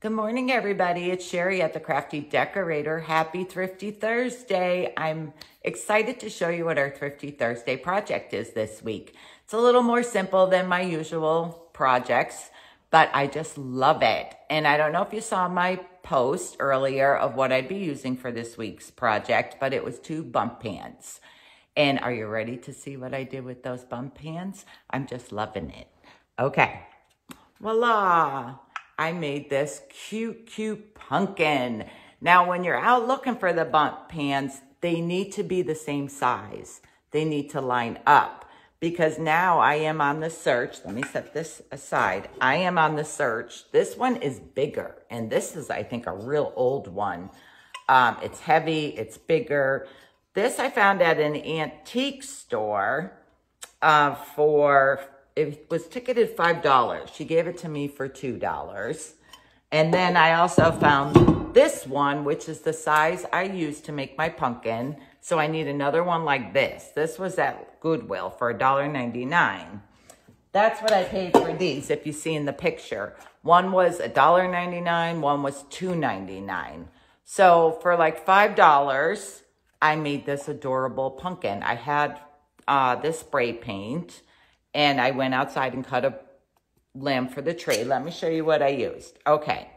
Good morning, everybody. It's Sherry at the Crafty Decorator. Happy Thrifty Thursday. I'm excited to show you what our Thrifty Thursday project is this week. It's a little more simple than my usual projects, but I just love it. And I don't know if you saw my post earlier of what I'd be using for this week's project, but it was 2 Bundt pans. And are you ready to see what I did with those Bundt pans? I'm just loving it. Okay. Voila. I made this cute pumpkin. Now, when you're out looking for the Bundt pans, they need to be the same size. They need to line up because now I am on the search. Let me set this aside. I am on the search. This one is bigger, and this is, I think, a real old one. It's heavy. It's bigger. This I found at an antique store it was ticketed $5. She gave it to me for $2. And then I also found this one, which is the size I use to make my pumpkin. So I need another one like this. This was at Goodwill for $1.99. That's what I paid for these, if you see in the picture. One was $1.99, one was $2.99. So for like $5, I made this adorable pumpkin. I had this spray paint. And I went outside and cut a limb for the tree. Let me show you what I used. Okay.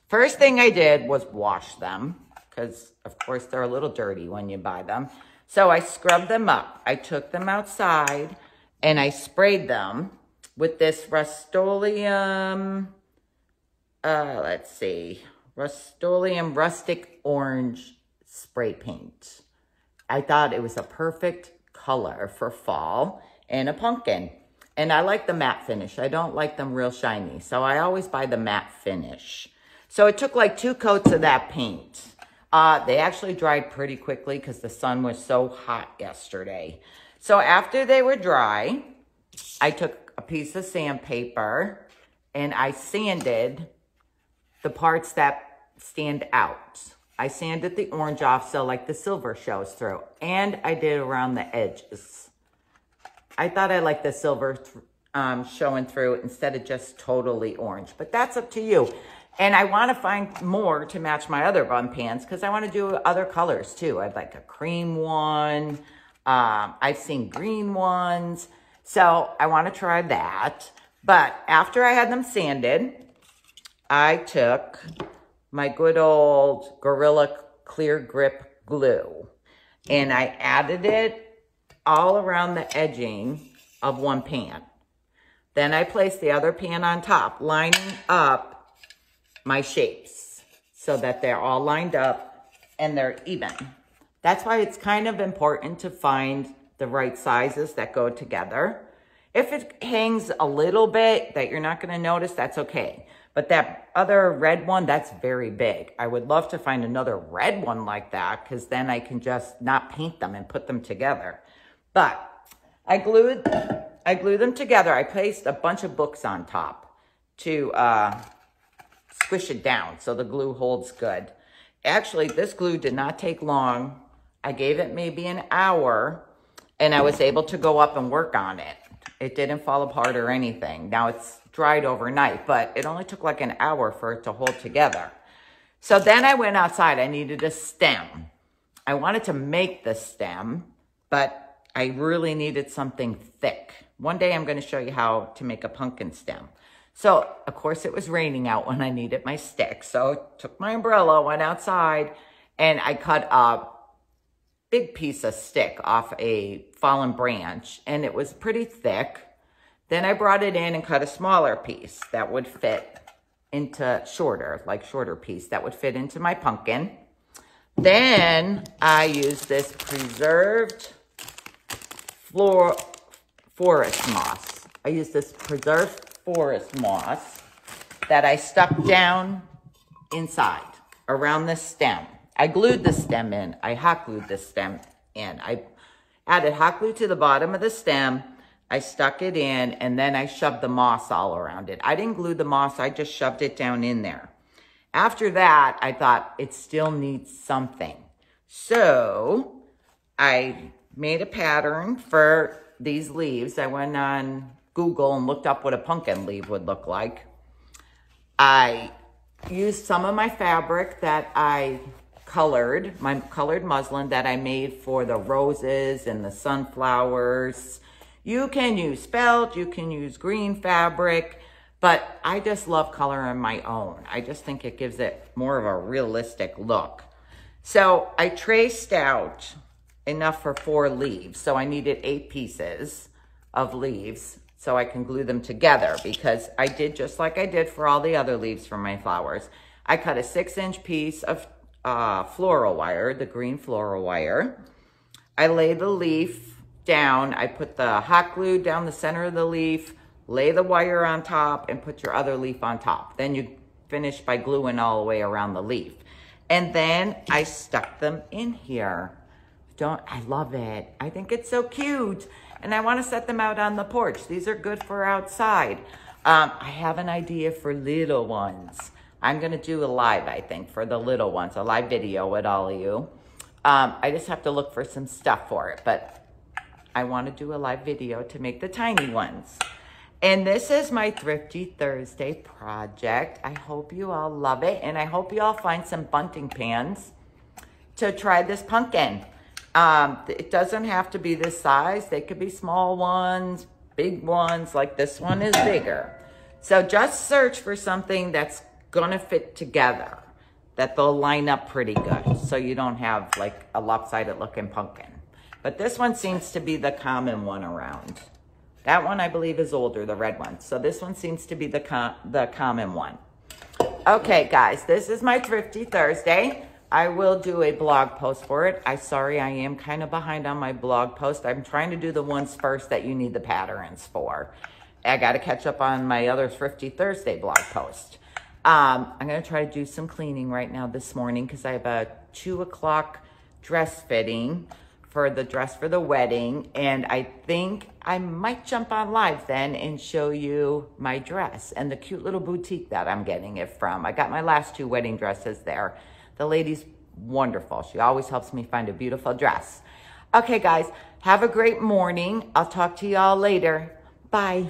First thing I did was wash them because, of course, they're a little dirty when you buy them. So I scrubbed them up. I took them outside and I sprayed them with this Rust-Oleum, Rust-Oleum Rustic Orange spray paint. I thought it was a perfect color for fall. And a pumpkin. And I like the matte finish. I don't like them real shiny. So I always buy the matte finish. So it took like 2 coats of that paint. They actually dried pretty quickly because the sun was so hot yesterday. So after they were dry, I took a piece of sandpaper and I sanded the parts that stand out. I sanded the orange off so like the silver shows through. And I did around the edges. I thought I liked the silver showing through instead of just totally orange. But that's up to you. And I want to find more to match my other Bundt pans because I want to do other colors too. I'd like a cream one. I've seen green ones. So I want to try that. But after I had them sanded, I took my good old Gorilla Clear Grip glue. And I added it all around the edging of one pan. Then I placed the other pan on top, lining up my shapes so that they're all lined up and they're even. That's why it's kind of important to find the right sizes that go together. If it hangs a little bit that you're not going to notice, that's okay. But that other red one, that's very big. I would love to find another red one like that because then I can just not paint them and put them together. But I glued them together. I placed a bunch of books on top to squish it down so the glue holds good. Actually, this glue did not take long. I gave it maybe an hour, and I was able to go up and work on it. It didn't fall apart or anything. Now, it's dried overnight, but it only took like an hour for it to hold together. So then I went outside. I needed a stem. I wanted to make the stem, but I really needed something thick. One day I'm going to show you how to make a pumpkin stem. So, of course, it was raining out when I needed my stick. So I took my umbrella, went outside, and I cut a big piece of stick off a fallen branch. And it was pretty thick. Then I brought it in and cut a smaller piece that would fit into shorter piece that would fit into my pumpkin. Then I used this preserved forest moss. I used this preserved forest moss that I stuck down inside around the stem. I glued the stem in. I hot glued the stem in. I added hot glue to the bottom of the stem. I stuck it in and then I shoved the moss all around it. I didn't glue the moss. I just shoved it down in there. After that, I thought it still needs something. So I made a pattern for these leaves. I went on Google and looked up what a pumpkin leaf would look like. I used some of my fabric that I colored, my colored muslin that I made for the roses and the sunflowers. You can use felt, you can use green fabric, but I just love coloring my own. I just think it gives it more of a realistic look. So I traced out enough for 4 leaves. So I needed 8 pieces of leaves so I can glue them together, because I did just like I did for all the other leaves from my flowers. I cut a 6-inch piece of floral wire, the green floral wire. I laid the leaf down. I put the hot glue down the center of the leaf, lay the wire on top, and put your other leaf on top. Then you finish by gluing all the way around the leaf. And then I stuck them in here. I love it. I think it's so cute. And I want to set them out on the porch. These are good for outside. I have an idea for little ones. I'm going to do a live, I think, for the little ones, a live video with all of you. I just have to look for some stuff for it, but I want to do a live video to make the tiny ones. And this is my Thrifty Thursday project. I hope you all love it, and I hope you all find some bunting pans to try this pumpkin. It doesn't have to be this size. They could be small ones, big ones, like this one is bigger. So just search for something that's gonna fit together, that they'll line up pretty good, so you don't have like a lopsided looking pumpkin. But this one seems to be the common one around. That one I believe is older, the red one. So this one seems to be the common one. Okay guys, this is my Thrifty Thursday. I will do a blog post for it. Sorry, I am kind of behind on my blog post. I'm trying to do the ones first that you need the patterns for. I got to catch up on my other Thrifty Thursday blog post. I'm going to try to do some cleaning right now this morning because I have a 2 o'clock dress fitting for the dress for the wedding. And I think I might jump on live then and show you my dress and the cute little boutique that I'm getting it from. I got my last 2 wedding dresses there. The lady's wonderful. She always helps me find a beautiful dress. Okay, guys, have a great morning. I'll talk to y'all later. Bye.